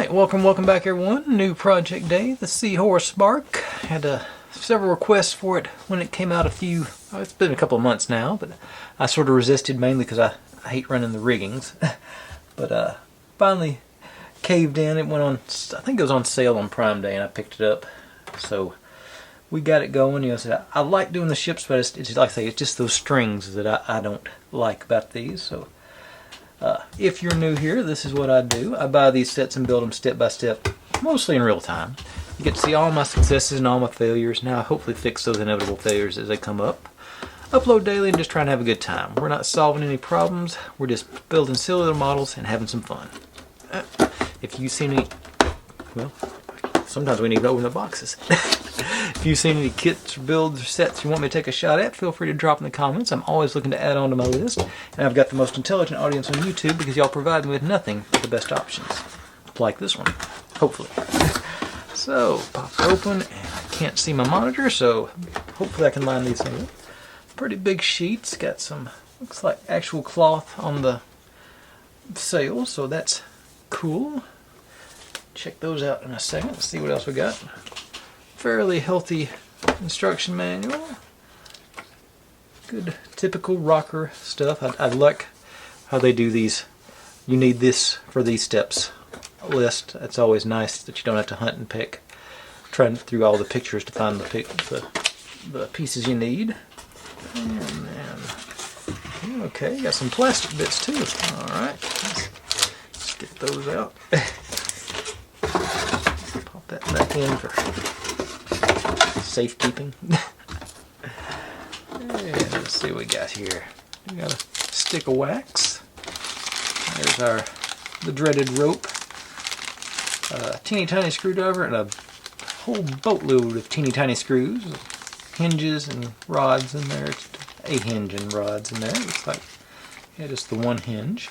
Alright, welcome back everyone. New project day, the Seahorse Barque. Had several requests for it when it came out it's been a couple of months now, but I sort of resisted mainly because I hate running the riggings. But finally caved in. It went on, I think it was on sale on Prime Day and I picked it up. So we got it going. You know, so I like doing the ships, but it's like I say, it's just those strings that I don't like about these. So if you're new here, this is what I do. I buy these sets and build them step by step, mostly in real time. You get to see all my successes and all my failures. Now I hopefully fix those inevitable failures as they come up. Upload daily and just trying to have a good time. We're not solving any problems. We're just building silly little models and having some fun. If you see any, well, sometimes we need to open the boxes. If you've seen any kits, builds, or sets you want me to take a shot at, feel free to drop in the comments. I'm always looking to add on to my list. And I've got the most intelligent audience on YouTube because y'all provide me with nothing but the best options. Like this one, hopefully. So, pop it open, and I can't see my monitor, so hopefully I can line these things up. Pretty big sheets, got some, looks like actual cloth on the sails, so that's cool. Check those out in a second, let's see what else we got. Fairly healthy instruction manual. Good typical ROKR stuff. I like how they do these. You need this for these steps list. It's always nice that you don't have to hunt and pick. Trying through all the pictures to find the pieces you need. And then, okay, got some plastic bits too. Alright, let's get those out. Pop that back in for safekeeping. And let's see what we got here. We got a stick of wax. There's the dreaded rope. A teeny tiny screwdriver and a whole boatload of teeny tiny screws. Hinges and rods in there. It's a hinge and rods in there. Looks like just the one hinge.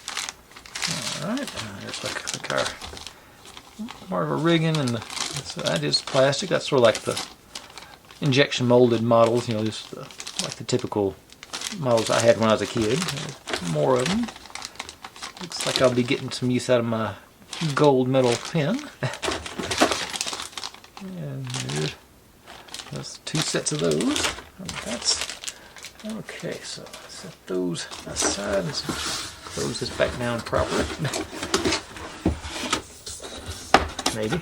Alright, there's like our more of a rigging, and that is plastic. That's sort of like the injection molded models, you know, just like the typical models I had when I was a kid. More of them. Looks like I'll be getting some use out of my gold metal pen. And there's two sets of those. That's okay. So set those aside and close this back down properly. Maybe.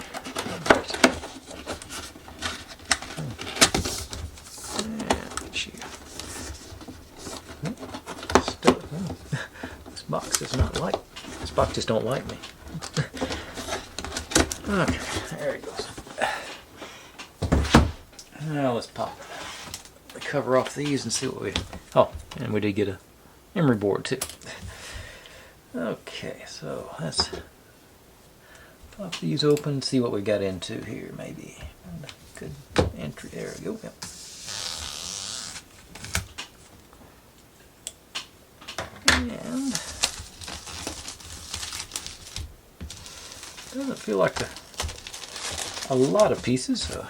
This box just don't like me. Okay, there it goes. Now let's pop the cover off these and see what we... Oh, and we did get a emery board too. Okay, so let's pop these open and see what we got into here, maybe. Good entry, there we go. Yep. And doesn't feel like a lot of pieces, but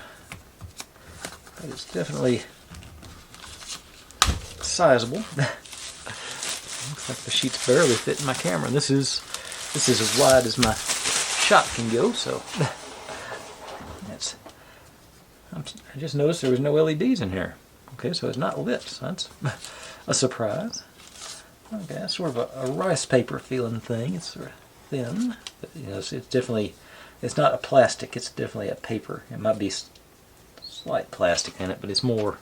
it's definitely sizable. Looks like the sheets barely fit in my camera. This is as wide as my shot can go, so I just noticed there was no LEDs in here. Okay, so it's not lit, so that's a surprise. Okay, that's sort of a rice paper feeling thing. It's sort of thin, but you know, it's definitely, it's not a plastic, it's definitely a paper. It might be slight plastic in it, but it's more,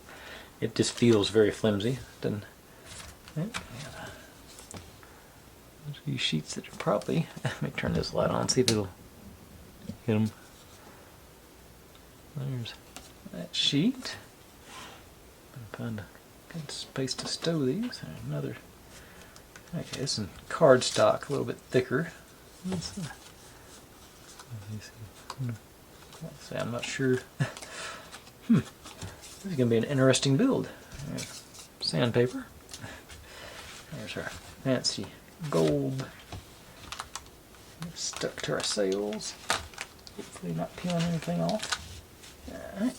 it just feels very flimsy. There's these sheets that are probably, let me turn this light on, see if it'll hit them. There's that sheet. Find a good space to stow these. Another. Okay, this is cardstock, a little bit thicker. I'm not sure. This is going to be an interesting build. Sandpaper. There's our fancy gold. Stuck to our sails. Hopefully not peeling anything off. Alright.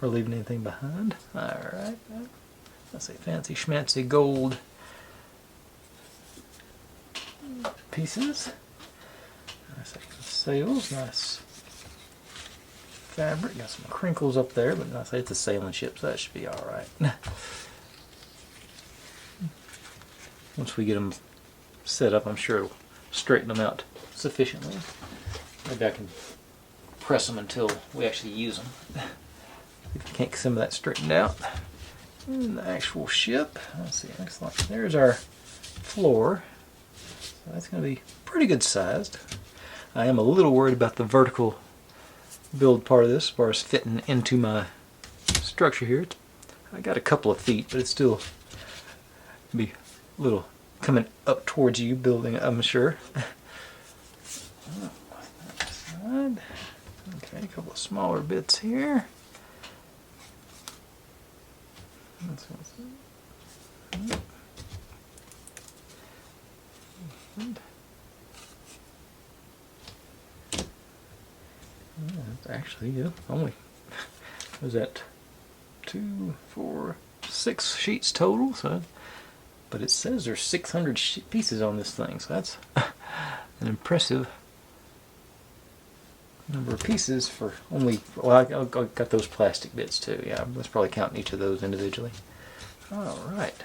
Or leaving anything behind. Alright. Let's say fancy schmancy gold pieces. sails, nice fabric. Got some crinkles up there, but I say it's a sailing ship, so that should be all right. Once we get them set up, I'm sure it'll straighten them out sufficiently. Maybe I can press them until we actually use them. If you can't get some of that straightened out. And the actual ship, let's see, looks like there's our floor. So that's going to be pretty good sized. I am a little worried about the vertical build part of this as far as fitting into my structure here. I got a couple of feet, but it's still be a little coming up towards you building, I'm sure. Okay, a couple of smaller bits here. Actually, only was that 2, 4, 6 sheets total. So, but it says there's 600 pieces on this thing, so that's an impressive number of pieces for only. Well, I got those plastic bits too. Yeah, I was probably counting each of those individually. All right.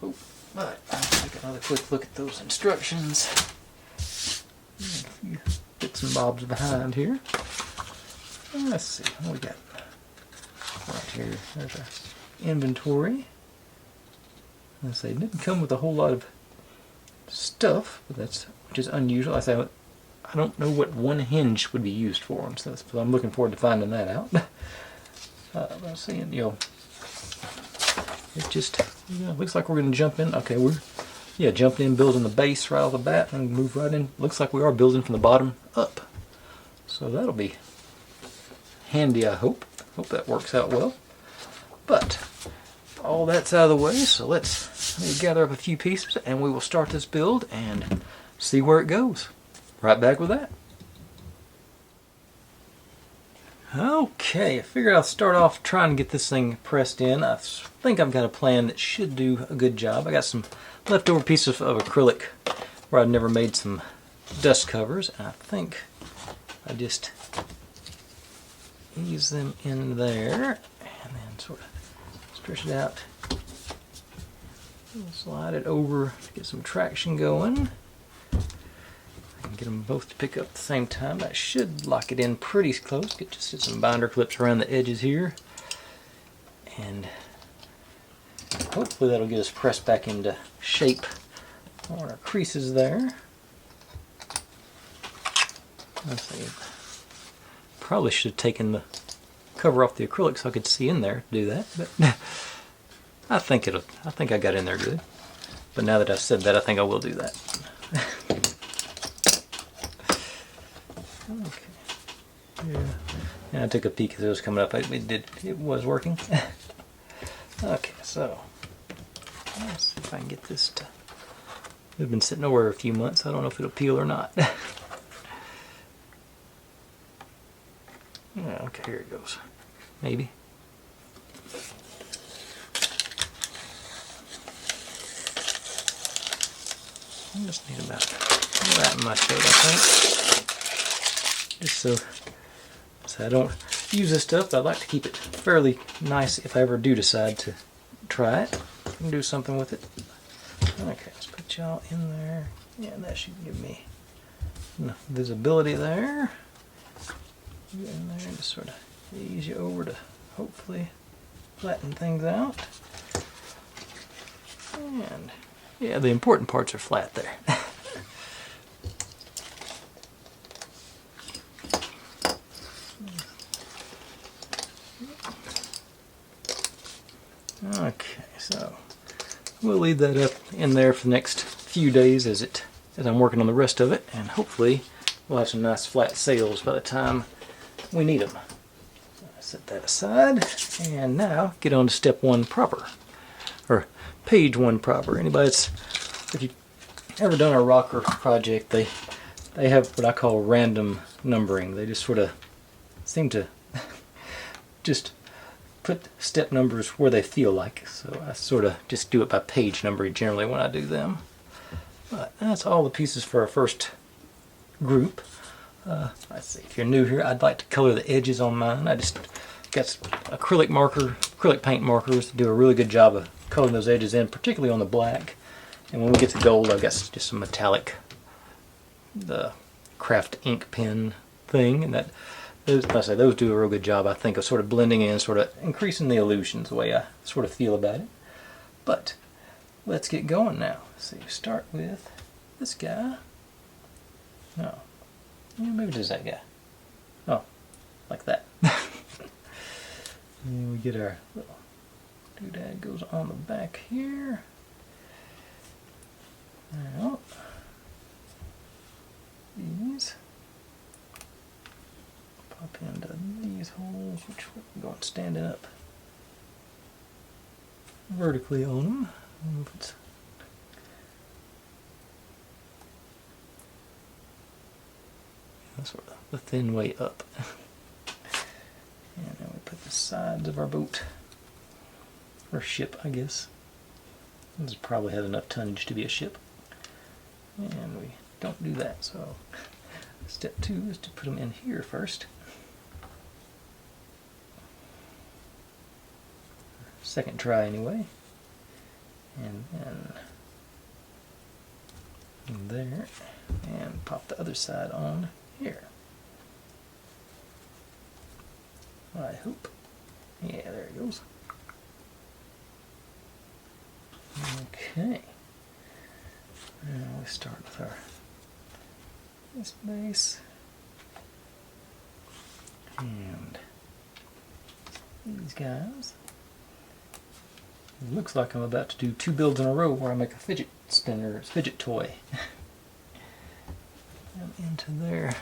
Oh, but I'll take another quick look at those instructions. A few bits and bobs behind here. Let's see what we got right here. There's our inventory. Let's say it didn't come with a whole lot of stuff, but which is unusual. I don't know what one hinge would be used for, so I'm looking forward to finding that out. I'm seeing, it just looks like we're going to jump in. Okay, we're jumping in, building the base right off the bat, and move right in. Looks like we are building from the bottom up, so that'll be handy. I hope that works out well. But all that's out of the way, so let me gather up a few pieces, and we will start this build and see where it goes. Right back with that. Okay, I figured I'll start off trying to get this thing pressed in. I think I've got a plan that should do a good job. I got some leftover pieces of acrylic where I've never made some dust covers, and I think I just ease them in there and then sort of stretch it out. Slide it over to get some traction going. Get them both to pick up at the same time. That should lock it in pretty close. Get just some binder clips around the edges here, and hopefully that'll get us pressed back into shape on our creases there. Let's see. Probably should have taken the cover off the acrylic so I could see in there to do that, but I think I got in there good. But now that I've said that, I think I will do that. Okay. Yeah. And I took a peek as it was coming up. It was working. Okay, so let's see if I can get this to. We've been sitting over a few months. I don't know if it'll peel or not. Yeah, okay, here it goes. Maybe. I just need about that much of it, I think. Just so I don't use this stuff, but I'd like to keep it fairly nice if I ever do decide to try it and do something with it. Okay, let's put y'all in there. Yeah, that should give me enough visibility there. Get in there and just sort of ease you over to hopefully flatten things out. And yeah, the important parts are flat there. Okay, so we'll leave that up in there for the next few days as I'm working on the rest of it, and hopefully we'll have some nice flat sails by the time we need them. Set that aside, and now get on to step one proper, or page one proper. If you've ever done a ROKR project, they have what I call random numbering. They just sort of seem to just put step numbers where they feel like. So I sort of just do it by page numbering generally when I do them. But that's all the pieces for our first group. let's see, if you're new here, I'd like to color the edges on mine. I just got some acrylic paint markers to do a really good job of coloring those edges in, particularly on the black. And when we get to gold, I've got just some metallic, the craft ink pen thing, and that those, like I say, those do a real good job, I think, of sort of blending in, sort of increasing the illusions, the way I sort of feel about it. But let's get going now. So you start with this guy. No, yeah, maybe just that guy. Oh, like that. And we get our little doodad goes on the back here. Now, these pop into these holes, which we're going standing up vertically on them. That's sort of the thin way up. And then we put the sides of our boat, or ship, I guess. This probably has enough tonnage to be a ship. And we don't do that, so step 2 is to put them in here first. Second try anyway. And then there, and pop the other side on here. I hope. Yeah, there it goes. Okay. Now we start with our this base and these guys. It looks like I'm about to do 2 builds in a row where I make a fidget spinner, fidget toy. And into there.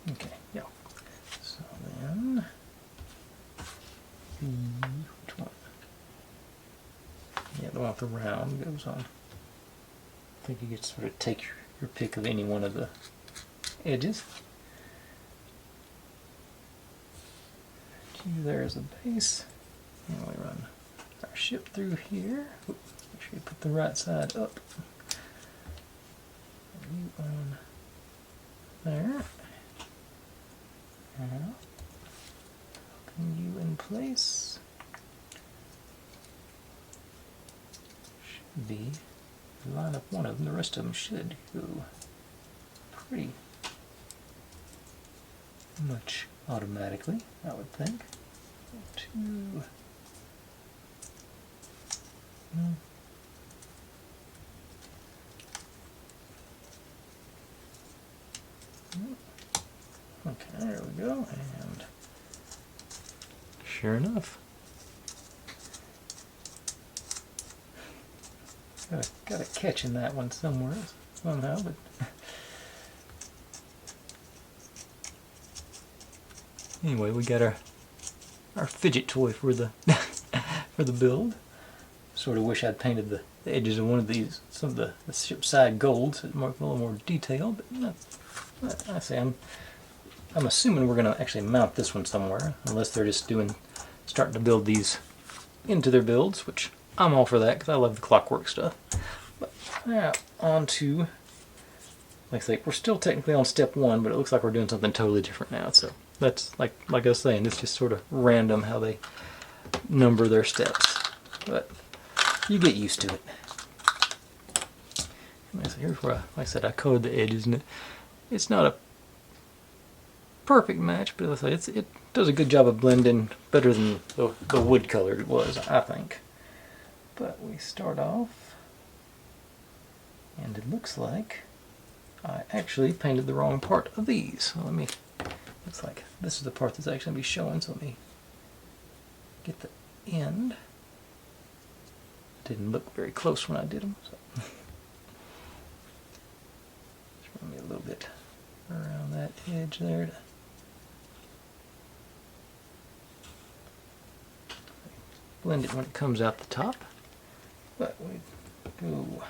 Okay, yeah. So then, which one? Yeah, the one with the round goes on. I think you get to sort of take your pick of any one of the edges. There's the base, and we run our ship through here. Oops, make sure you put the right side up. You on there. Now, putting you in place. Should be line up one of them. The rest of them should go pretty much automatically, I would think. 2. Okay, there we go, and sure enough, got a catch in that one somewhere, somehow, but anyway, we got our fidget toy for the for the build. Sort of wish I'd painted the edges of one of these, some of the ship side gold, so it might be a little more detailed. But I say I'm assuming we're going to actually mount this one somewhere, unless they're just starting to build these into their builds, which I'm all for that because I love the clockwork stuff. But now on to, like I say, we're still technically on step 1, but it looks like we're doing something totally different now. So that's like I was saying, it's just sort of random how they number their steps, but you get used to it. And so here's where, like I said, I colored the edges, and it's not a perfect match, but let's say it does a good job of blending better than the wood color it was, I think. But we start off, and it looks like I actually painted the wrong part of these. So looks like this is the part that's actually going to be showing, so let me get the end. Didn't look very close when I did them, so just run me a little bit around that edge there to blend it when it comes out the top. But we go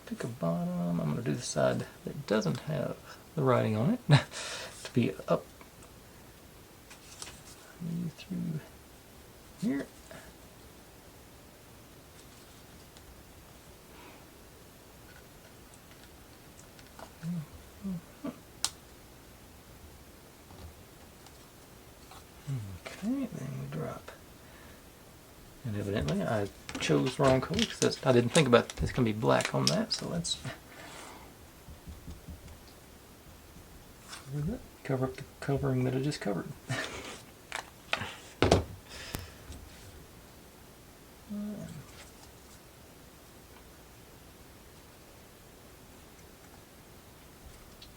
pick a bottom. I'm going to do the side that doesn't have the writing on it to be up through here. Okay, then we drop. And evidently I chose the wrong color because I didn't think about it's going to be black on that, so let's cover up the covering that I just covered.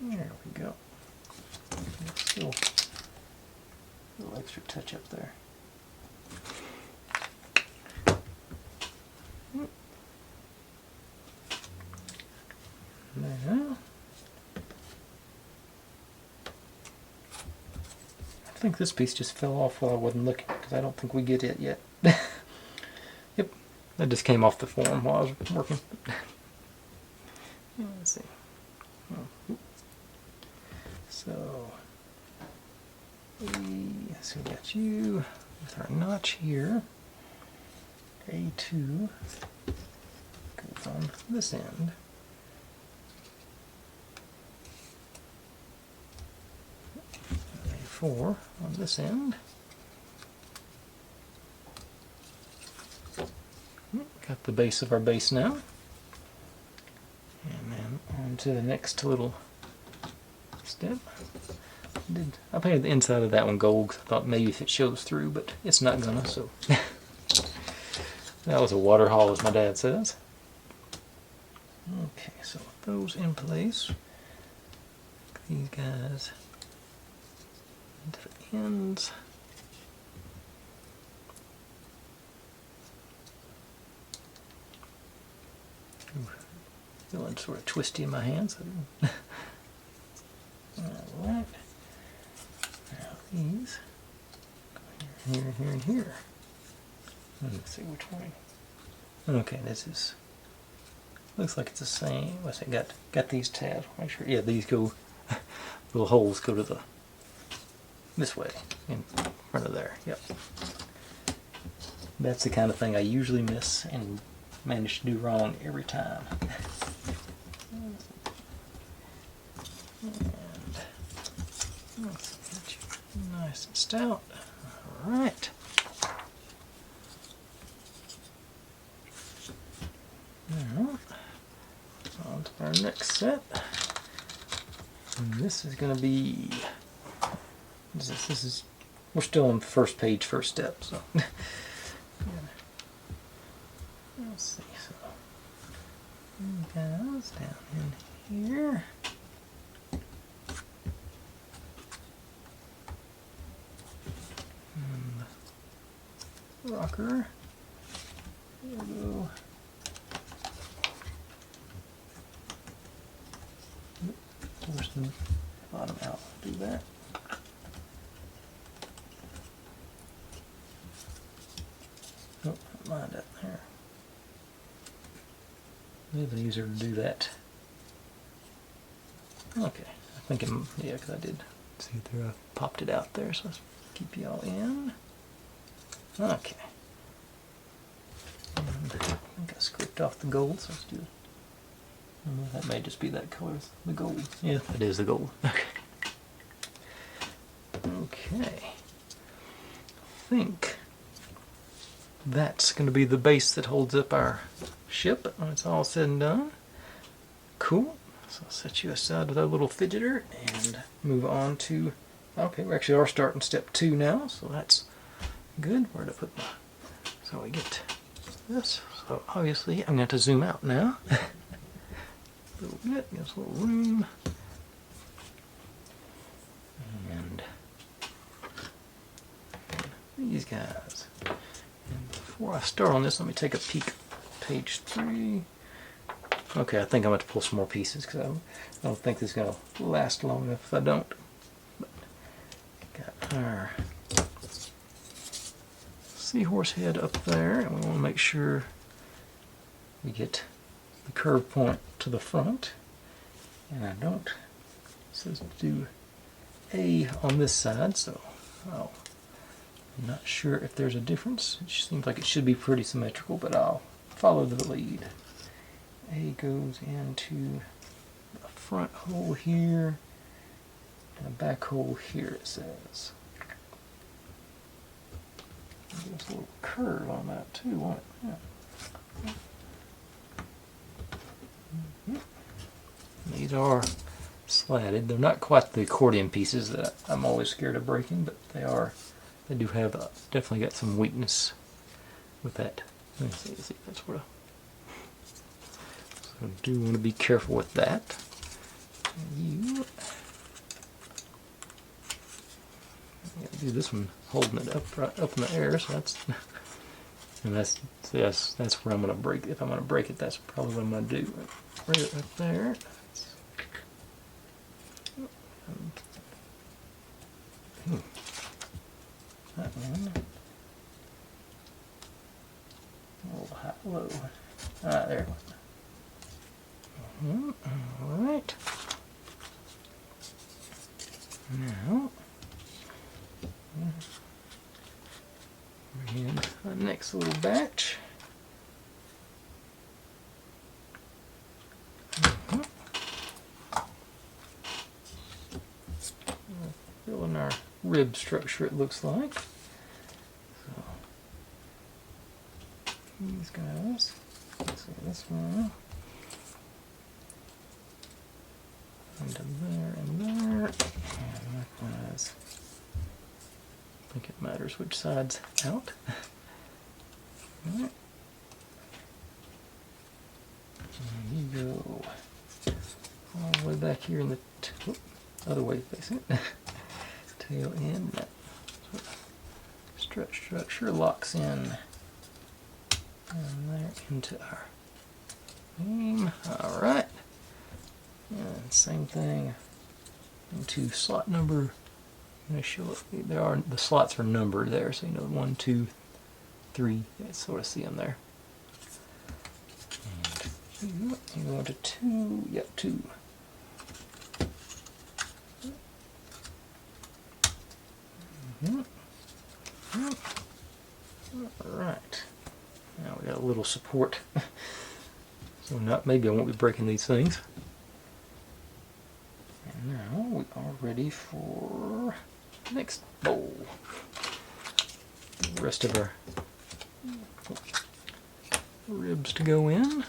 There we go. Still a little extra touch up there. Now, I think this piece just fell off while I wasn't looking because I don't think we get it yet. Yep, that just came off the form while I was working. Let's see. So we got you with our notch here. A2 goes on this end. A4 on this end. Got the base of our base now. And then on to the next little step. I painted the inside of that one gold because I thought maybe if it shows through, but it's not gonna, so. That was a water haul, as my dad says. Okay, so with those in place, these guys into the ends. Ooh, feeling sort of twisty in my hands. Alright. Now these go here, here, and here. Let's see which one. Okay, this is. Looks like it's the same. What's it got these tabs? Make sure. Yeah, these go. Little holes go to the this way in front of there. Yep. That's the kind of thing I usually miss and manage to do wrong every time. And let's get you nice and stout. All right. Now, on to our next set. And this is going to be. This is. We're still on the first page, first step. So let's see. So these guys down in here. And the rocker. There we go. Push the bottom out. Do that. Oh, lined up there. Maybe easier to do that. Okay, I think yeah, because I did see there. I popped it out there, so let's keep y'all in. Okay. And I think I scraped off the gold, so let's do it. That may just be that color, the gold. Yeah, it is the gold. Okay. Okay. I think that's going to be the base that holds up our ship when it's all said and done. Cool. So I'll set you aside with our little fidgeter and move on to. Okay, we actually are starting step 2 now, so that's good. Where to put my. So we get this. So obviously, I'm going to have to zoom out now. A little bit, gives a little room. And these guys. And before I start on this, let me take a peek at page 3. Okay, I think I'm going to pull some more pieces because I don't think this is going to last long enough if I don't. But got our seahorse head up there, and we want to make sure we get the curve point to the front, and I don't. It says do A on this side, so I'm not sure if there's a difference. It seems like it should be pretty symmetrical, but I'll follow the lead. A goes into the front hole here, and a back hole here, it says. There's a little curve on that too, won't it? Yeah. These are slatted. They're not quite the accordion pieces that I'm always scared of breaking, but they are. They do have definitely got some weakness with that. Let's see if that's what. So I do want to be careful with that. You do this one holding it up right up in the air, so that's that's where I'm going to break. If I'm going to break it, that's probably what I'm going to do. Right up there. That one. A little high, low. Ah, there it was. Alright. Now, we're in our next little batch. Filling our rib structure, it looks like. So, these guys. Let's see this one. Into there and there. And likewise. I think it matters which side's out. Alright. And you go all the way back here in the other way facing it. Tail end. That stretch structure locks in and there into our beam. Alright. And same thing into slot number. I'm going to show it. The slots are numbered there, so you know 1, 2, 3. You can sort of see them there. And you go into 2. Yep, 2. Alright. Now we got a little support. So maybe I won't be breaking these things. And now we are ready for the next bowl. The rest of our ribs to go in.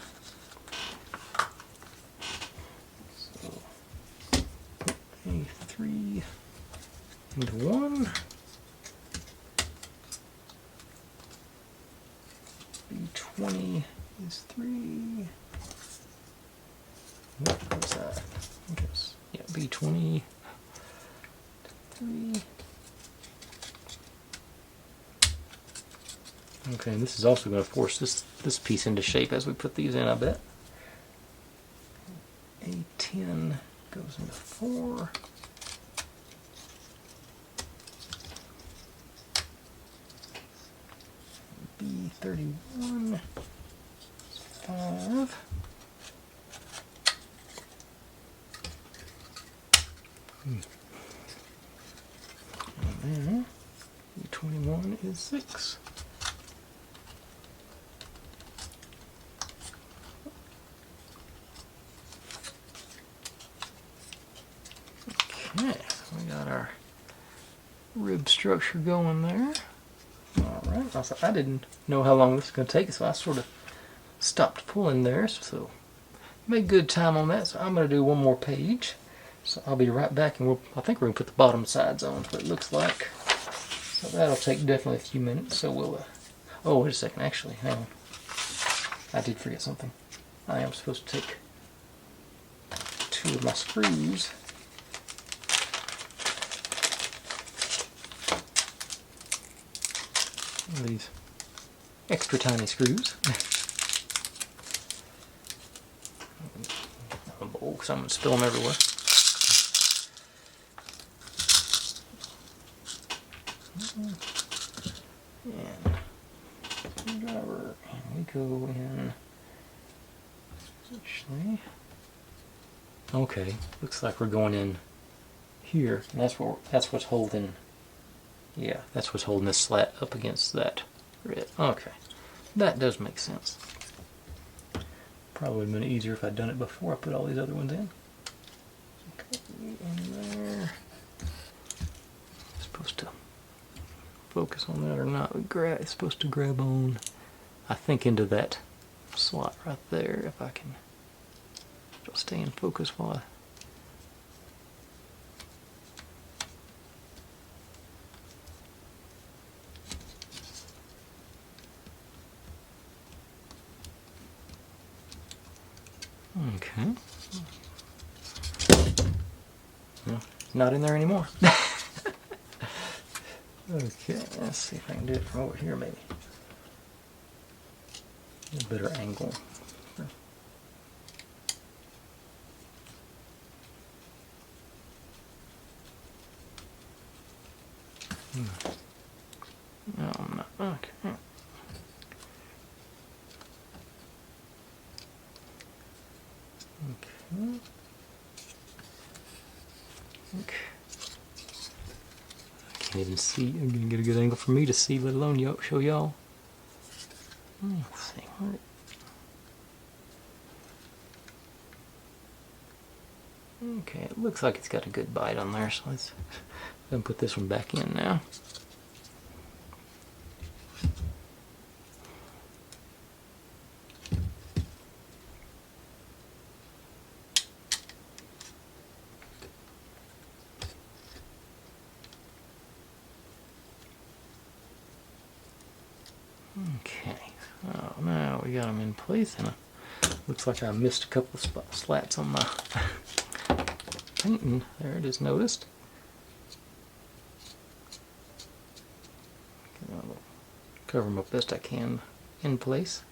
So A3 into 1. B20 is 3. What's that? Yeah, B20, 3. Okay, and this is also going to force this piece into shape as we put these in, I bet. A10 goes into 4. B31, 5. And then B21 is 6. Okay, we got our rib structure going there. Alright, I didn't know how long this was going to take, so I sort of stopped pulling there, so made good time on that. So I'm going to do one more page. So I'll be right back, and I think we're going to put the bottom sides on, what it looks like. So that'll take definitely a few minutes, so we'll, oh, wait a second, actually, hang on. I did forget something. I am supposed to take 2 of my screws. These extra tiny screws. A bowl, because I'm going to spill them everywhere. And screwdriver, and we go in Actually, okay, looks like we're going in here, and that's what's holding. Yeah, that's what's holding this slat up against that red. Okay, that does make sense. Probably would have been easier if I'd done it before I put all these other ones in. Okay, in there. Supposed to focus on that or not? It's supposed to grab on, I think, into that slot right there. If I can, it'll stay in focus while okay. Well, it's not in there anymore. Okay, let's see if I can do it from over here, maybe. A better angle. No, I'm not. Okay. Okay. I can't even see. I'm gonna get a good angle for me to see, let alone show y'all. Let's see. Okay, it looks like it's got a good bite on there, so let's go and put this one back in now. Okay, so now we got them in place, and looks like I missed a couple of slats on my painting. There it is, noticed. I'll cover them up best I can in place.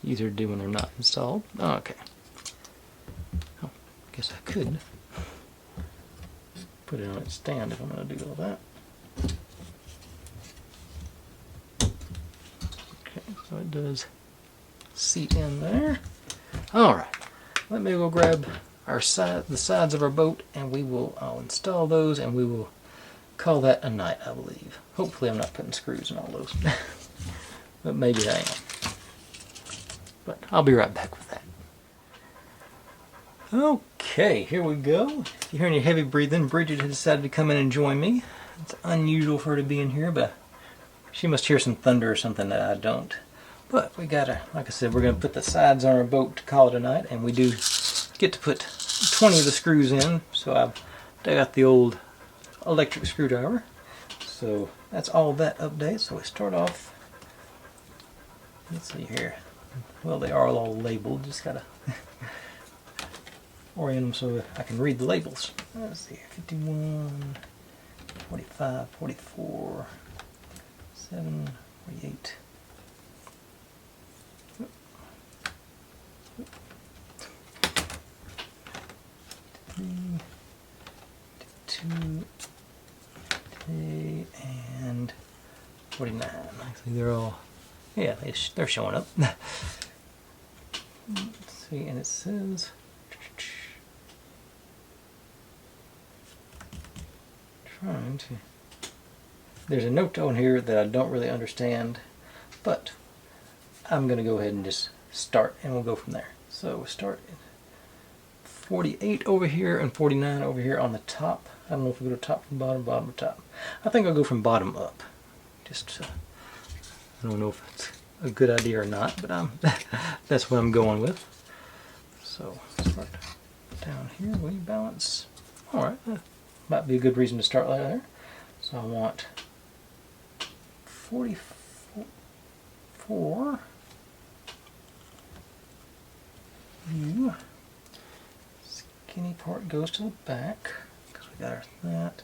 Easier to do when they're not installed. Okay. Oh, I guess I could put it on its stand if I'm going to do all that. So it does seat in there. Alright, let me go grab the sides of our boat, and I'll install those, and we will call that a night, I believe. Hopefully I'm not putting screws in all those. But maybe I am. But I'll be right back with that. Okay, here we go. If you hear any heavy breathing, Bridget has decided to come in and join me. It's unusual for her to be in here, but she must hear some thunder or something that I don't. But we gotta, like I said, we're gonna put the sides on our boat to call it a night, and we do get to put 20 of the screws in. So I've got the old electric screwdriver. So that's all that update. So we start off. Let's see here. Well, they are all labeled. Just gotta orient them so I can read the labels. Let's see, 51, 45, 44, 7, 48. 2, and 49. Actually, they're all, yeah, they're showing up. Let's see, and it says, trying to, there's a note on here that I don't really understand, but I'm going to go ahead and just start, and we'll go from there. So we'll start 48 over here and 49 over here on the top. I don't know if we go to top from bottom, bottom to top. I think I'll go from bottom up. Just, I don't know if it's a good idea or not, but that's what I'm going with. So start down here, we balance. Alright, that might be a good reason to start like there. So I want 44 view. Skinny part goes to the back because we got our that.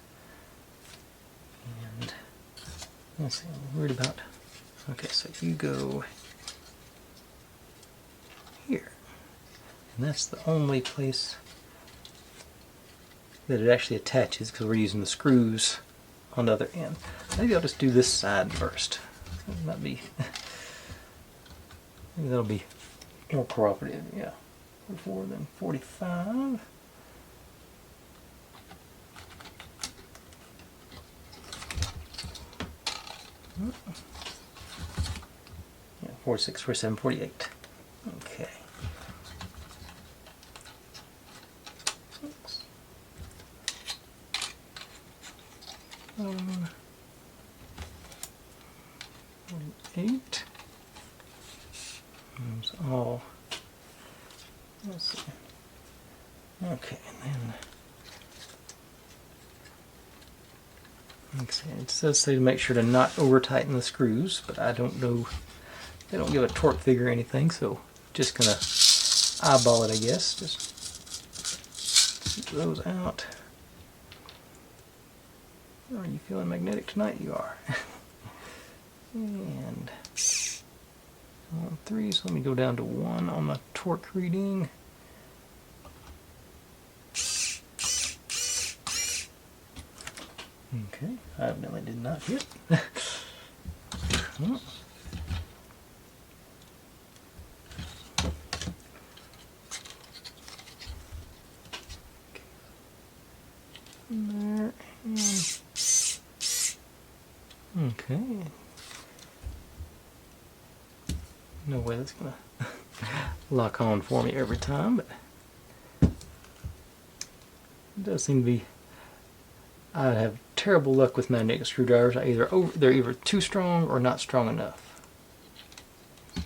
And let's see, I'm worried about. Okay, so you go here, and that's the only place that it actually attaches because we're using the screws on the other end. Maybe I'll just do this side first. That might be. Maybe that'll be more cooperative. Yeah. 44, then 45. Yeah, 46, 47, 48. Okay. Oops. 48. Those all. Let's see. Okay, and then. Okay, it does say to make sure to not over tighten the screws, but I don't know. They don't give a torque figure or anything, so just gonna eyeball it, I guess. Just keep those out. Are you feeling magnetic tonight? You are. And on 3, so let me go down to 1 on the torque reading. Okay, I evidently did not hit. There and okay. No way that's gonna lock on for me every time, but it does seem to be. I have terrible luck with magnetic screwdrivers. They're either too strong or not strong enough.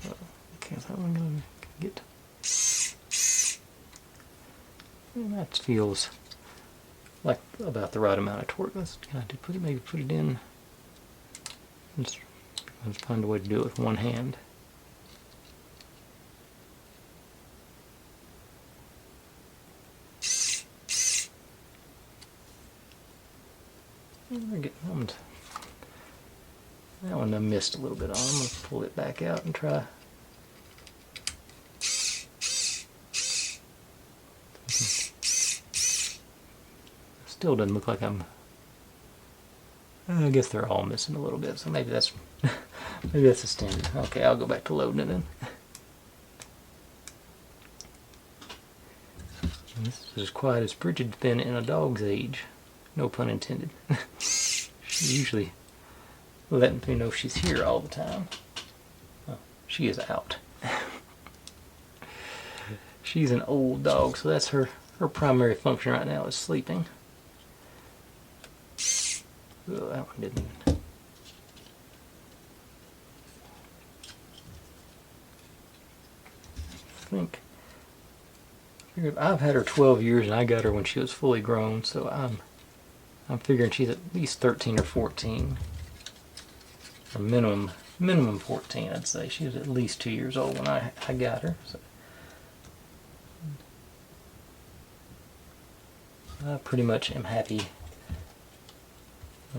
So, okay, so I'm gonna get. And that feels like about the right amount of torque. Maybe put it in. Let's find a way to do it with one hand. That one I missed a little bit on. I'm going to pull it back out and try. Still doesn't look like I'm. I guess they're all missing a little bit, so maybe that's maybe that's a standard. Okay, I'll go back to loading it in. This is as quiet as Bridget's been in a dog's age. No pun intended. She usually letting me know she's here all the time. Oh, she is out. She's an old dog, so that's her primary function right now is sleeping. Oh, that one didn't even. I've had her 12 years and I got her when she was fully grown, so I'm figuring she's at least 13 or 14. Or minimum 14, I'd say. She was at least 2 years old when I got her. So. I pretty much am happy.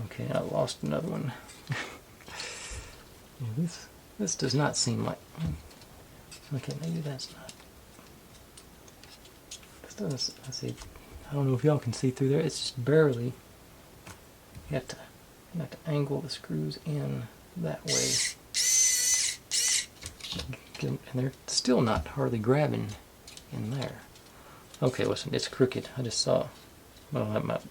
Okay, I lost another one. Yeah, this does not seem like. Okay, maybe that's not. This doesn't. I see. I don't know if y'all can see through there. It's just barely. You have to angle the screws in that way, and they're still not hardly grabbing in there. Okay, listen, it's crooked. I just saw. Well, that might.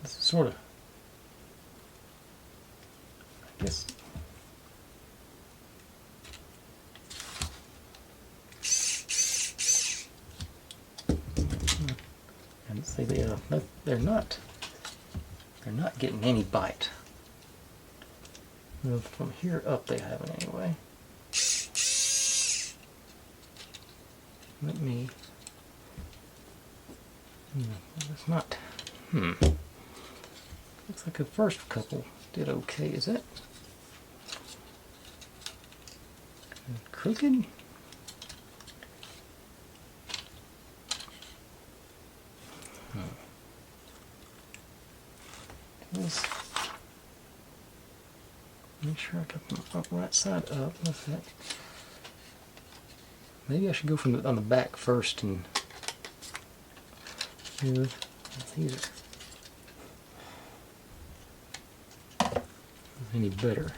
This is sort of. I guess. And see, they're not getting any bite. Well, from here up, they haven't anyway. Let me. It's not. Looks like the first couple did okay. Is that crooked? Make sure I got them up right side up. What's that? Maybe I should go on the back first and. These are any better.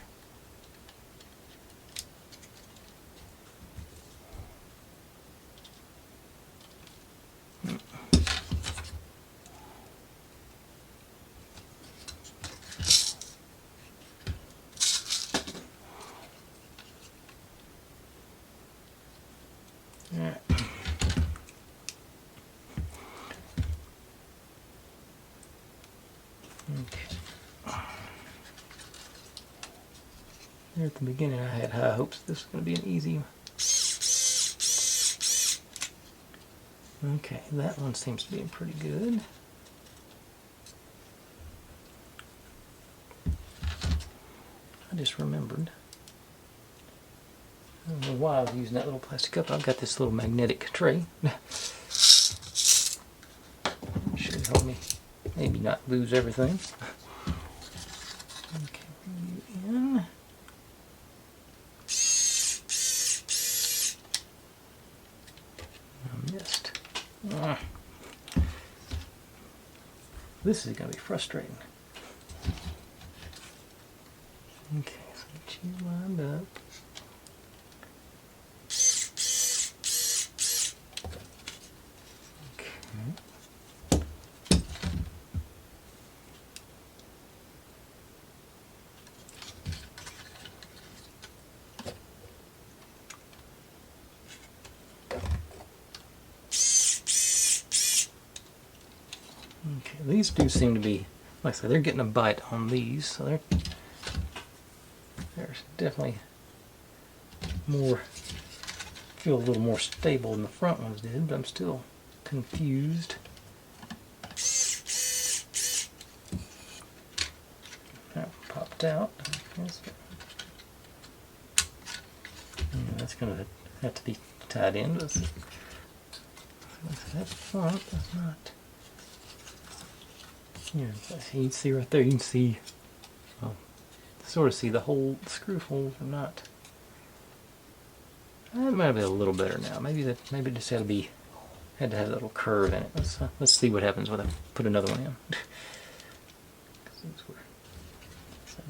Okay. There at the beginning I had high hopes this was going to be an easy. Okay, that one seems to be pretty good. I just remembered. I don't know why I was using that little plastic cup. I've got this little magnetic tray. Should help me maybe not lose everything. Okay, bring you in. I missed. This is going to be frustrating. Okay, so get you lined up. Okay, these do seem to be, like I said, they're getting a bite on these, so they're definitely more, feel a little more stable than the front ones did, but I'm still confused. That popped out. That's going to have to be tied in. That front does not. Yeah, you can see right there. You can see, sort of see the whole screw holes are not. That might be a little better now. Maybe it just had to have a little curve in it. Let's see what happens when I put another one in. These were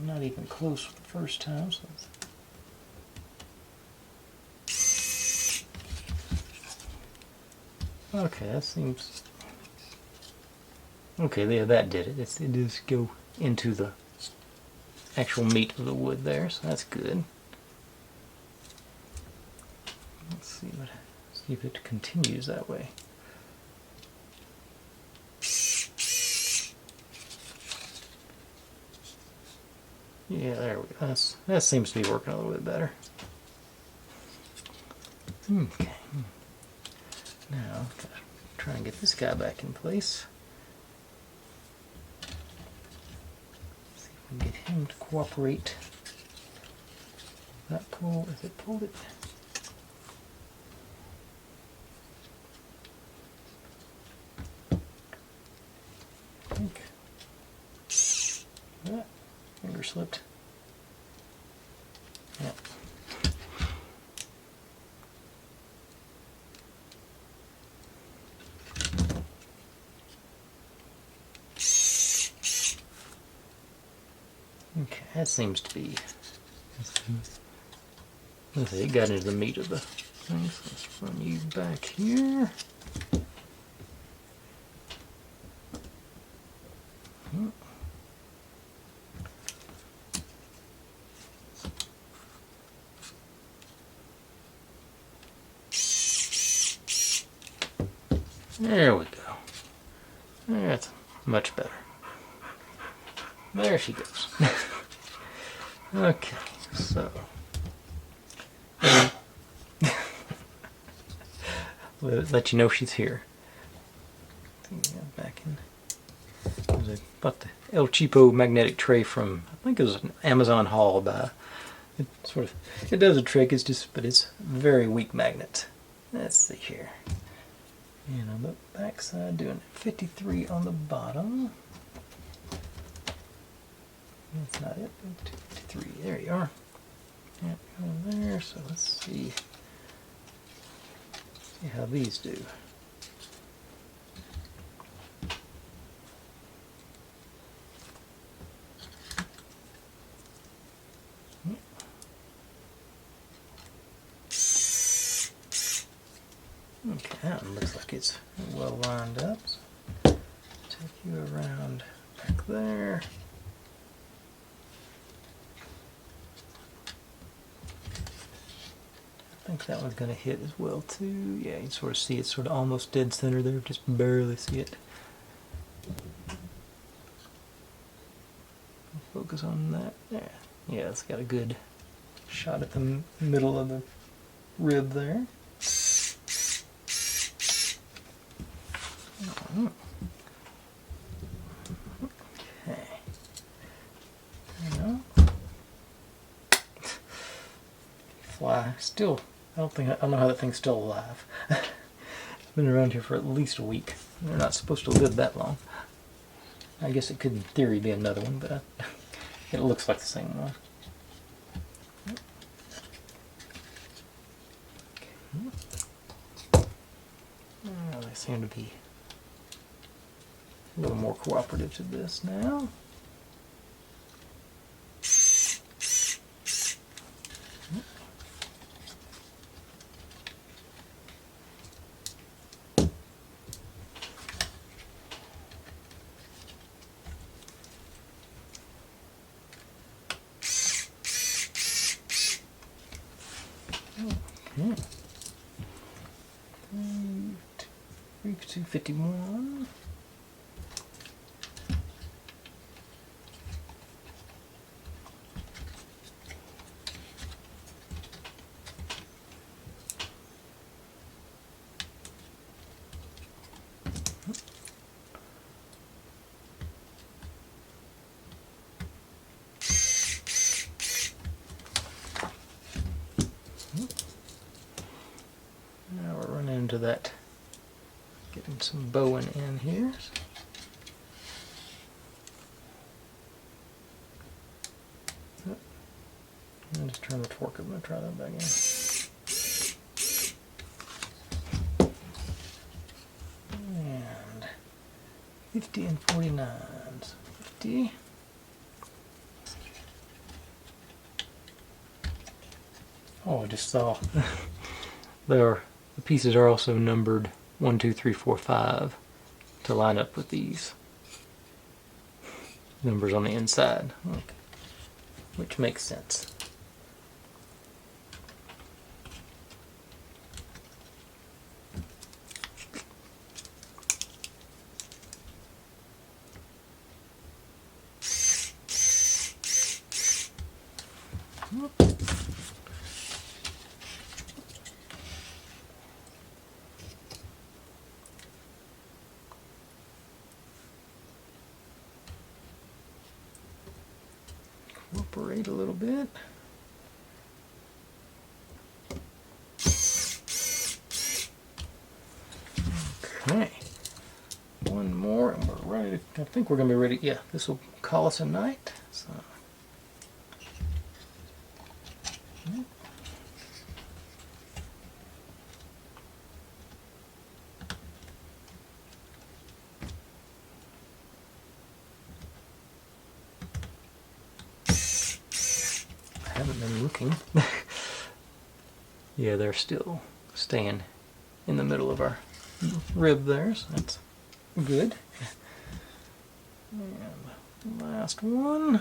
not even close the first time. So okay, that seems. Okay, yeah, that did it. It does go into the actual meat of the wood there, so that's good. Let's see if it continues that way. Yeah, there we go. That seems to be working a little bit better. Okay. Now, gotta try and get this guy back in place. Get him to cooperate. That pull, if it pulled it. I think that finger slipped. Yep. Okay, that seems to be. Let's see, it got into the meat of the thing, so let's run you back here. There we go. That's much better. There she goes. Okay, so let you know she's here. Back in. I bought the El Cheapo magnetic tray from, I think it was an Amazon haul by. It does a trick. But it's very weak magnet. Let's see here. And on the back side, doing 53 on the bottom. That's not it. 53. There you are. Yeah, go there. So let's see how these do. Okay, that one looks like it's well lined up. So take you around back there. I think that one's going to hit as well too. Yeah, you can sort of see it's sort of almost dead center there, just barely see it. Focus on that. There. Yeah, it's got a good shot at the middle of the rib there. Okay. Now, fly. Still, I don't know how that thing's still alive. It's been around here for at least a week. They're not supposed to live that long. I guess it could, in theory, be another one, but it looks like the same one. Well, they seem to be a little more cooperative to this now. Okay. 251. Now we're running into that, getting some bowing in here. And just turn the torque. I'm going to try that back in. And 50 and 49s. 50. Oh, I just saw the pieces are also numbered 1, 2, 3, 4, 5 to line up with these numbers on the inside, okay. Which makes sense. Cooperate a little bit. Okay. One more and we're ready to, I think we're going to be ready. Yeah, this will call us a night. So. Haven't been looking. Yeah, they're still staying in the middle of our rib there, so that's good. And last one.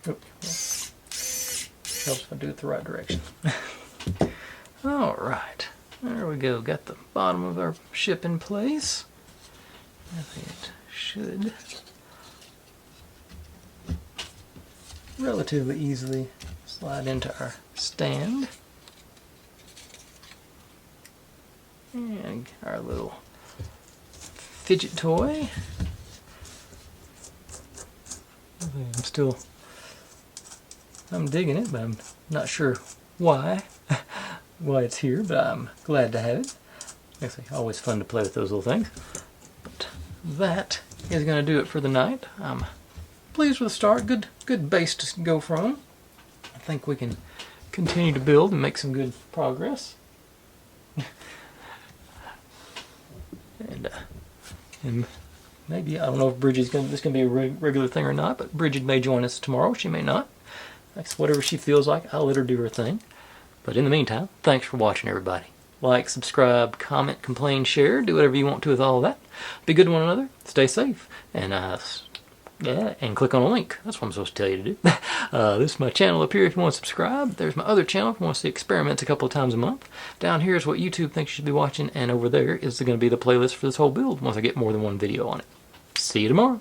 Oops. Helps if I do it the right direction. All right. There we go, got the bottom of our ship in place. I think it should relatively easily slide into our stand. And our little fidget toy. I'm digging it, but I'm not sure why. Why it's here, but I'm glad to have it. Actually, always fun to play with those little things. But that is going to do it for the night. I'm pleased with the start. Good base to go from. I think we can continue to build and make some good progress. And maybe, I don't know if Bridget's this is going to be a regular thing or not, but Bridget may join us tomorrow. She may not. That's whatever she feels like. I'll let her do her thing. But in the meantime, thanks for watching, everybody. Like, subscribe, comment, complain, share, do whatever you want to with all of that. Be good to one another, stay safe, and Yeah, and click on a link. That's what I'm supposed to tell you to do. This is my channel up here if you want to subscribe. There's my other channel if you want to see experiments a couple of times a month. Down here is what YouTube thinks you should be watching, and over there is going to be the playlist for this whole build once I get more than one video on it. See you tomorrow.